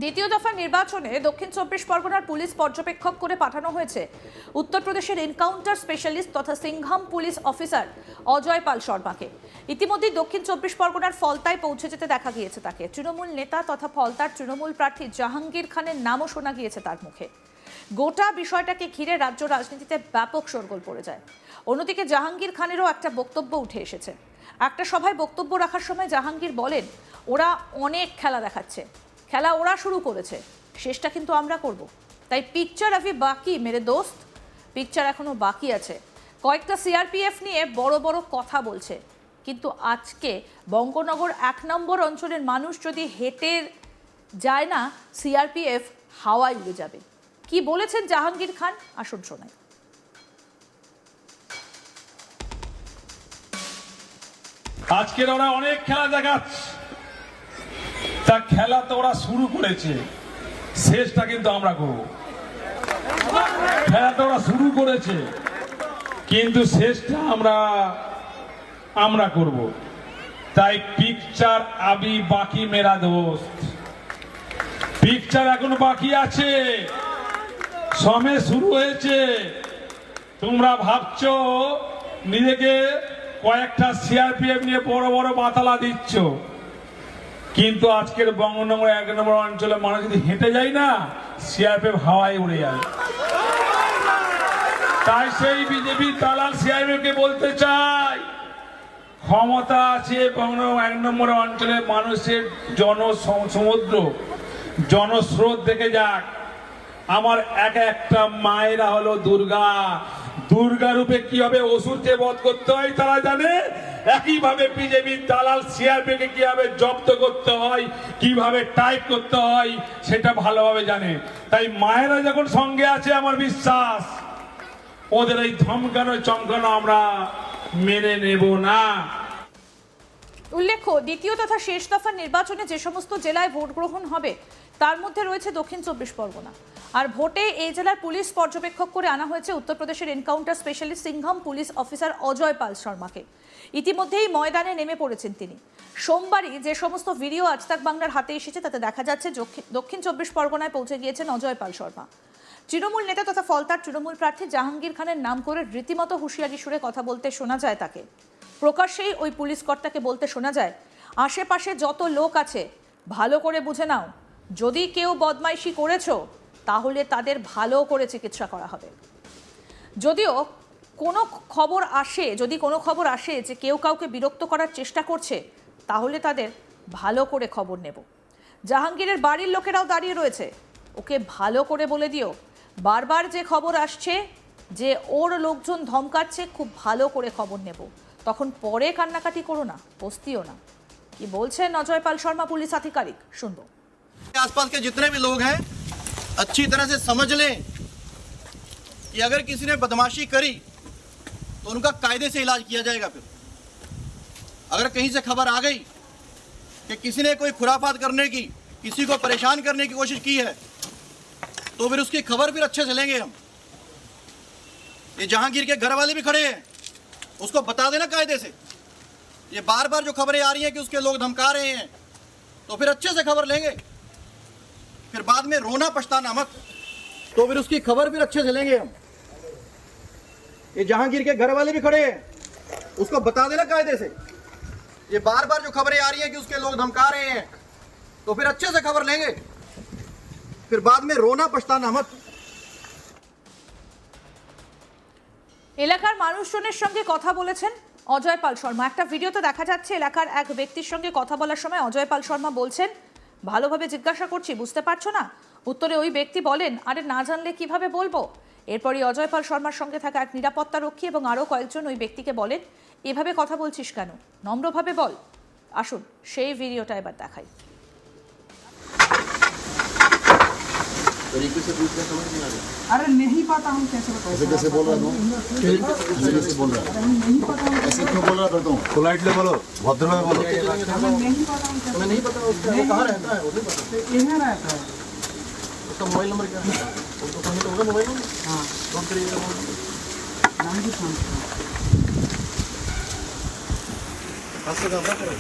দ্বিতীয় দফা নির্বাচনে দক্ষিণ চব্বিশ পরগনার পুলিশ পর্যবেক্ষক করে পাঠানো হয়েছে উত্তরপ্রদেশের এনকাউন্টার স্পেশালিস্ট তথা সিংহাম পুলিশ অফিসার অজয় পাল শর্মাকে। ইতিমধ্যে দক্ষিণ চব্বিশ পরগনার ফলতায় পৌঁছে যেতে দেখা গিয়েছে তাকে। তৃণমূল নেতা তথা ফলতার তৃণমূল প্রার্থী জাহাঙ্গীর খানের নামও শোনা গিয়েছে তার মুখে। গোটা বিষয়টাকে ঘিরে রাজ্য রাজনীতিতে ব্যাপক শোরগোল পড়ে যায়। অন্যদিকে জাহাঙ্গীর খানেরও একটা বক্তব্য উঠে এসেছে। একটা সভায় বক্তব্য রাখার সময় জাহাঙ্গীর বলেন, ওরা অনেক খেলা দেখাচ্ছে, খেলা ওরা শুরু করেছে, শেষটা কিন্তু আমরা করব। তাই পিকচার আভি বাকি মেরে দোস্ত, পিকচার এখনো বাকি আছে। কয়েকটা সিআরপিএফ নিয়ে বড় বড় কথা বলছে, কিন্তু আজকে বঙ্গনগর 1 নম্বর অঞ্চলের মানুষ যদি হেঁটে যায় না, সিআরপিএফ হাওয়ায় উড়ে যাবে। কি বলেছেন জাহাঙ্গীর খান, আসুন শোনাই। আজকের ওরা অনেক খেলা দেখাচ্ছে, তা খেলা তো ওরা শুরু করেছে, শেষটা কিন্তু আমরা করব। খেলা তো ওরা শুরু করেছে, কিন্তু শেষটা আমরা করব। তাই পিকচার আবি বাকি মেরা দোস্ত, পিকচার এখনো বাকি আছে, সময় শুরু হয়েছে। তোমরা ভাবছো নিজেকে কয়েকটা সিআরপিএফ নিয়ে বড় বড় মাতালা দিচ্ছ, কিন্তু আজকের বঙ্গনগর 1 নম্বর অঞ্চলে মানুষ যদি হেঁটে যায় না, সিআরপিএফ হাওয়ায় উড়ে যায়। তাই সেই বিজেপি দালাল সিআরপিএফ কে বলতে চাই, ক্ষমতা আছে বঙ্গনগর 1 নম্বর অঞ্চলের মানুষের জনসমুদ্র, জনস্রোত দেখে যাক। আমার একটা মায়েরা হলো দুর্গা, দুর্গা রূপে কিভাবে অসুরকে বধ করতে হয় তারা জানে। একইভাবে বিজেপি দালাল সিআরপিএফ কে কিভাবে জব্দ করতে হয়, কিভাবে টাইপ করতে হয় সেটা ভালোভাবে জানে। তাই মায়েরা যখন সঙ্গে আছে, আমার বিশ্বাস ওদের এই ধমকানো চমকানো আমরা মেনে নেব না। উল্লেখ্য, দ্বিতীয় তথা শেষ দফার নির্বাচনে যে সমস্ত জেলায় ভোট গ্রহণ হবে তার মধ্যে রয়েছে দক্ষিণ চব্বিশ পরগনা। আর ভোটে এই জেলার পুলিশ পর্যবেক্ষক করে আনা হয়েছে উত্তরপ্রদেশের encounter specialist Singham police officer Ajay Pal শর্মাকে। ইতিমধ্যেই ময়দানে নেমে পড়েছেন তিনি। সোমবারই যে সমস্ত ভিডিও আজ তাক বাংলার হাতে এসেছে তাতে দেখা যাচ্ছে দক্ষিণ চব্বিশ পরগনায় পৌঁছে গিয়েছেন অজয় পাল শর্মা। তৃণমূল নেতা তথা ফলতার তৃণমূল প্রার্থী জাহাঙ্গীর খানের নাম করে রীতিমতো হুঁশিয়ারি সুরে কথা বলতে শোনা যায় তাকে। প্রকাশ্যেই ওই পুলিশ কর্তাকে বলতে শোনা যায়, আশেপাশে যত লোক আছে ভালো করে বুঝে নাও, যদি কেউ বদমাইশি করেছো তাহলে তাদের ভালো করে চিকিৎসা করা হবে। যদি কোনো খবর আসে যে কেউ কাউকে বিরক্ত করার চেষ্টা করছে, তাহলে তাদের ভালো করে খবর নেব। জাহাঙ্গীরের বাড়ির লোকেরাও দাঁড়িয়ে রয়েছে, ওকে ভালো করে বলে দিও, বারবার যে খবর আসছে যে ওর লোকজন ধমকাচ্ছে, খুব ভালো করে খবর নেব, তখন পরে কান্নাকাটি করো না, বস্তিও না। কি বলছেন অজয় পাল শর্মা পুলিশ আধিকারিক, শুনবো। आसपास के जितने भी लोग हैं अच्छी तरह से समझ लें कि अगर किसी ने बदमाशी करी तो उनका कायदे से इलाज किया जाएगा। फिर अगर कहीं से खबर आ गई कि किसी ने कोई खुराफात करने की, किसी को परेशान करने की कोशिश की है, तो फिर उसकी खबर फिर अच्छे से लेंगे हम। ये जहांगीर के घर वाले भी खड़े हैं, उसको बता देना कायदे से। ये बार बार जो खबरें आ रही हैं कि उसके लोग धमका रहे हैं, तो फिर अच्छे से खबर लेंगे, फिर बाद में रोना पछताना मत। तो फिर उसकी खबर फिर अच्छे से लेंगे हम। ये जहांगीर के घर वाले भी खड़े हैं, उसको बता देना कायदे से। ये बार बार जो खबरें आ रही हैं कि उसके लोग धमका रहे हैं, तो फिर अच्छे से खबर लेंगे, फिर बाद में रोना पछताना मत। এলাকার মানুষজনের সঙ্গে কথা বলেছেন অজয় পাল শর্মা। একটা ভিডিওতে দেখা যাচ্ছে এলাকার এক ব্যক্তির সঙ্গে কথা বলার সময় অজয় পাল শর্মা বলছেন, ভালোভাবে জিজ্ঞাসা করছি বুঝতে পারছো না? উত্তরে ওই ব্যক্তি বলেন, আরে না জানলে কিভাবে বলবো। এরপরই অজয় পাল শর্মার সঙ্গে থাকা এক নিরাপত্তা রক্ষী এবং আরও কয়েকজন ওই ব্যক্তিকে বলেন, এভাবে কথা বলছিস কেন, নম্রভাবে বল। আসুন সেই ভিডিওটা এবার দেখাই। तरीके से पूछना समझ नहीं आ रहा। अरे नहीं पता हम कैसे बताएं। कैसे बोल रहा हूँ, कैसे बोल रहा है, नहीं पता हम ऐसे क्यों बोल रहा था तुम? पोलाइटली बोलो, भद्र में बोलो। हमें नहीं पता हम कैसे। हमें नहीं पता उसका वो कहाँ रहता है, वो नहीं पता। तो इन्हें रहता है। उसका मोबाइल नंबर क्या है? उनको कहीं तो होगा मोबाइल नंबर। हाँ नोट करिएगा मोबाइल नंबर। नाम भी सुन। हाथ से घबरा करो।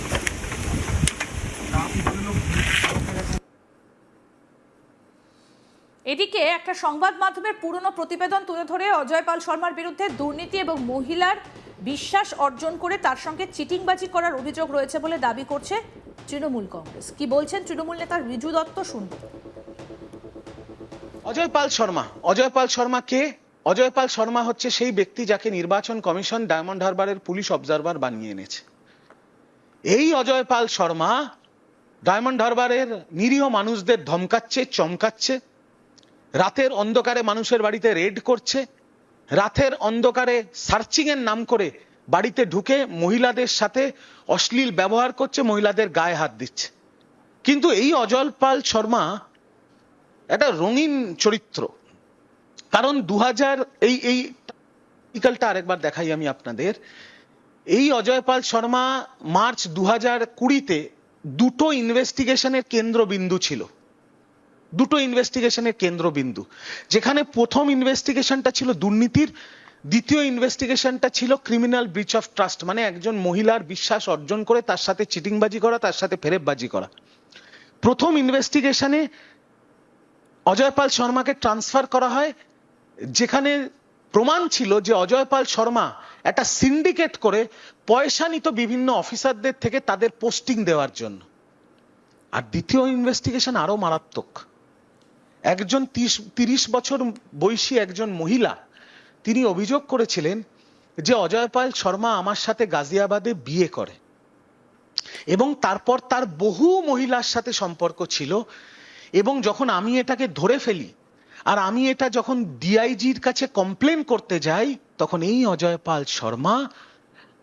এদিকে একটা সংবাদ মাধ্যমের পুরনো প্রতিবেদন তুলে ধরে অজয় পাল শর্মার বিরুদ্ধে দুর্নীতি এবং মহিলার বিশ্বাস অর্জন করে তার সঙ্গে চিটিংবাজি করার অভিযোগ রয়েছে বলে দাবি করছে তৃণমূল কংগ্রেস। কি বলছেন তৃণমূল নেতা রিজু দত্ত, শুনব। অজয় পাল শর্মা কে? অজয় পাল শর্মা হচ্ছে সেই ব্যক্তি যাকে নির্বাচন কমিশন ডায়মন্ড হারবারের পুলিশ অবজারভার বানিয়ে এনেছে। এই অজয় পাল শর্মা ডায়মন্ড হারবারের নিরীহ মানুষদের ধমকাচ্ছে, চমকাচ্ছে, রাতের অন্ধকারে মানুষের বাড়িতে রেড করছে, রাতের অন্ধকারে সার্চিং এর নাম করে বাড়িতে ঢুকে মহিলাদের সাথে অশ্লীল ব্যবহার করছে, মহিলাদের গায়ে হাত দিচ্ছে। কিন্তু এই অজয় পাল শর্মা একটা রঙিন চরিত্র। কারণ 2000 এই আর্টিকেলটা আরেকবার দেখাই আমি আপনাদের। এই অজয় পাল শর্মা মার্চ 2020-তে দুটো ইনভেস্টিগেশনের কেন্দ্রবিন্দু ছিল, দুটো ইনভেস্টিগেশনের কেন্দ্রবিন্দু, যেখানে প্রথম ইনভেস্টিগেশনটা ছিল দুর্নীতির, দ্বিতীয় ইনভেস্টিগেশনটা ছিল ক্রিমিনাল ব্রিচ অফ ট্রাস্ট, মানে একজন মহিলার বিশ্বাস অর্জন করে তার সাথে চিটিংবাজি করা, তার সাথে ফেরেববাজি করা। প্রথম ইনভেস্টিগেশনে অজয় পাল শর্মাকে ট্রান্সফার করা হয়, যেখানে প্রমাণ ছিল যে অজয় পাল শর্মা একটা সিন্ডিকেট করে পয়সা নিত বিভিন্ন অফিসারদের থেকে তাদের পোস্টিং দেওয়ার জন্য। আর দ্বিতীয় ইনভেস্টিগেশন আরো মারাত্মক। একজন 30 বছর বয়সী একজন মহিলা, তিনি অভিযোগ করেছিলেন যে অজয় পাল শর্মা আমার সাথে গাজিয়াবাদে বিয়ে করে এবং তারপর তার বহু মহিলার সাথে সম্পর্ক ছিল। এবং যখন আমি এটাকে ধরে ফেলি আর আমি এটা যখন ডিআইজির কাছে কমপ্লেন করতে যাই, তখন এই অজয় পাল শর্মা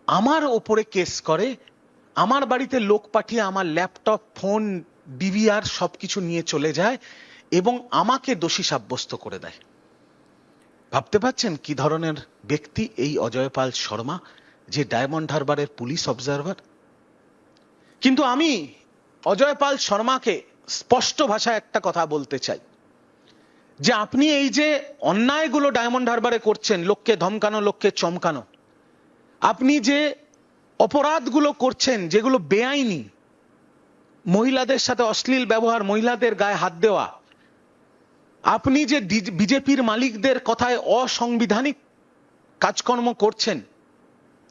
আমার ওপরে কেস করে, আমার বাড়িতে লোক পাঠিয়ে আমার ল্যাপটপ, ফোন, ডিভিআর সবকিছু নিয়ে চলে যায় এবং আমাকে দোষী সাব্যস্ত করে দেয়। ভাবতে পারছেন কি ধরনের ব্যক্তি এই অজয় পাল শর্মা, যে ডায়মন্ড হারবারের পুলিশ অবজারভার। কিন্তু আমি অজয় পাল শর্মাকে স্পষ্ট ভাষায় একটা কথা বলতে চাই, যে আপনি এই যে অন্যায়গুলো ডায়মন্ড হারবারে করছেন, লোককে ধমকানো, লোককে চমকানো, আপনি যে অপরাধগুলো করছেন যেগুলো বেআইনি, মহিলাদের সাথে অশ্লীল ব্যবহার, মহিলাদের গায়ে হাত দেওয়া, আপনি যে বিজেপির মালিকদের কথায় অসাংবিধানিক কাজকর্ম করছেন,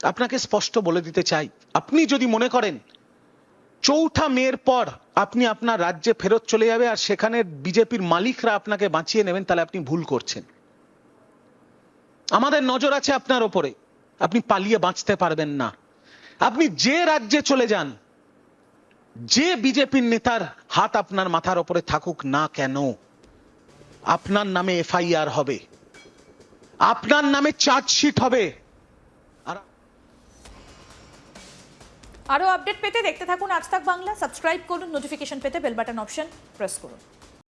আপনাকে স্পষ্ট বলে দিতে চাই, আপনি যদি মনে করেন 4 মের পর আপনি আপনার রাজ্যে ফেরত চলে যাবে আর সেখানে বিজেপির মালিকরা আপনাকে বাঁচিয়ে নেবেন, তাহলে আপনি ভুল করছেন। আমাদের নজর আছে আপনার ওপরে, আপনি পালিয়ে বাঁচতে পারবেন না। আপনি যে রাজ্যে চলে যান, যে বিজেপির নেতার হাত আপনার মাথার ওপরে থাকুক না কেন, আপনার নামে এফআইআর হবে, আপনার নামে চার্জশিট হবে। আরো আপডেট পেতে দেখতে থাকুন আজ তাক বাংলা। সাবস্ক্রাইব করুন, নোটিফিকেশন পেতে বেল বাটন অপশন প্রেস করুন।